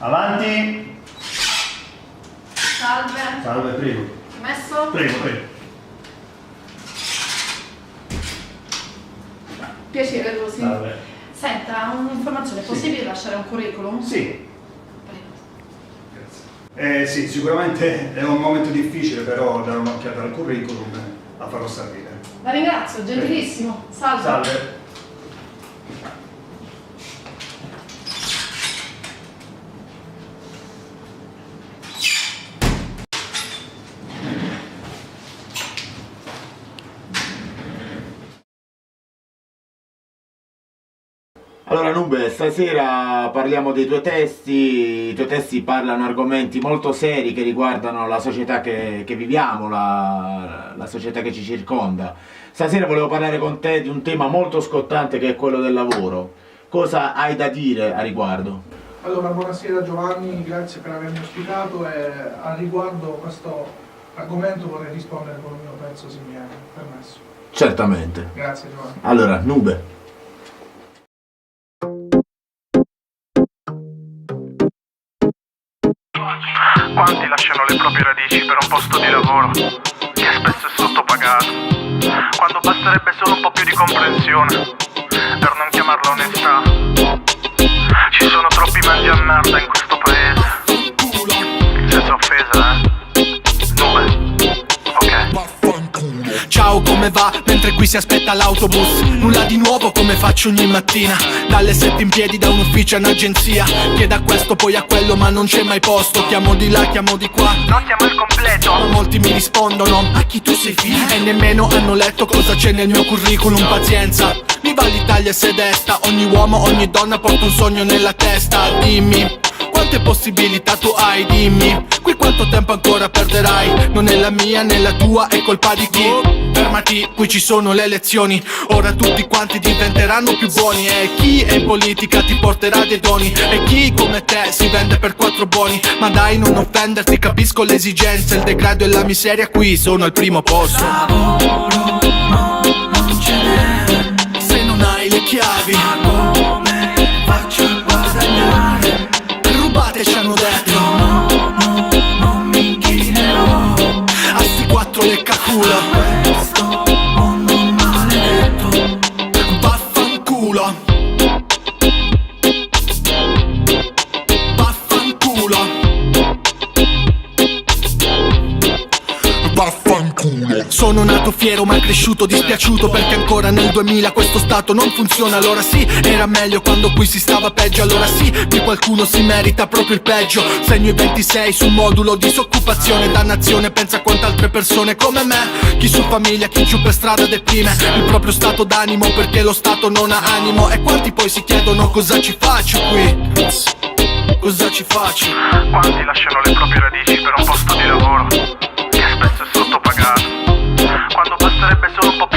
Avanti. Salve. Salve, prego. Messo? Prego. Piacere, Rosy. Salve. Senta, un'informazione, è possibile lasciare un curriculum? Sì. Prego. Grazie. Sì, sicuramente è un momento difficile, però dare un'occhiata al curriculum la farò sapere. La ringrazio, gentilissimo. Salve. Salve. Allora Nube, stasera parliamo dei tuoi testi. I tuoi testi parlano argomenti molto seri che riguardano la società che viviamo, la società che ci circonda. Stasera volevo parlare con te di un tema molto scottante che è quello del lavoro. Cosa hai da dire a riguardo? Allora, buonasera Giovanni, grazie per avermi ospitato e a riguardo questo argomento vorrei rispondere con il mio pezzo, se mi è permesso. Certamente. Grazie Giovanni. Allora, Nube. Quanti lasciano le proprie radici per un posto di lavoro che spesso è sottopagato, quando basterebbe solo un po' più di comprensione per non chiamarla onestà. Ci sono troppi mandi a merda in questo paese, senza offesa, Nube, ok. Ciao, come va? Mentre qui si aspetta l'autobus. Nulla di nuovo come faccio ogni mattina. Dalle 7 in piedi da un ufficio a un'agenzia. Chiedo a questo poi a quello ma non c'è mai posto. Chiamo di là, chiamo di qua. Non siamo il completo. Ma molti mi rispondono: a chi tu sei figlio? E nemmeno hanno letto cosa c'è nel mio curriculum. Pazienza, mi va l'Italia se desta. Ogni uomo, ogni donna porta un sogno nella testa. Dimmi, quante possibilità tu hai, dimmi. Qui quanto tempo ancora perderai? Non è la mia né la tua, è colpa di chi? Fermati, qui ci sono le elezioni. Ora tutti quanti diventeranno più buoni. E chi è in politica ti porterà dei doni. E chi come te si vende per 4 buoni. Ma dai, non offenderti, capisco le esigenze. Il degrado e la miseria qui sono al primo posto. Lavoro non ce n'è. Se non hai le chiavi, Ma come faccio a guadagnare? rubate ci hanno detto. Non mi inchinerò A sti 4 leccaculo. a questo mondo maledetto. Vaffanculo. Vaffanculo. Vaffanculo. Sono nato fiero ma cresciuto dispiaciuto, perché ancora nel 2000 questo stato non funziona. Allora sì, era meglio quando qui si stava peggio. Allora sì, qui qualcuno si merita proprio il peggio. Segno i 26 sul modulo disoccupazione. Dannazione, pensa a quante altre persone come me. Chi su famiglia, chi giù per strada deprime il proprio stato d'animo, perché lo stato non ha animo. E quanti poi si chiedono cosa ci faccio qui? Cosa ci faccio? Quanti lasciano le proprie radici per un posto di lavoro che spesso è sottopagato, quando basterebbe solo un po'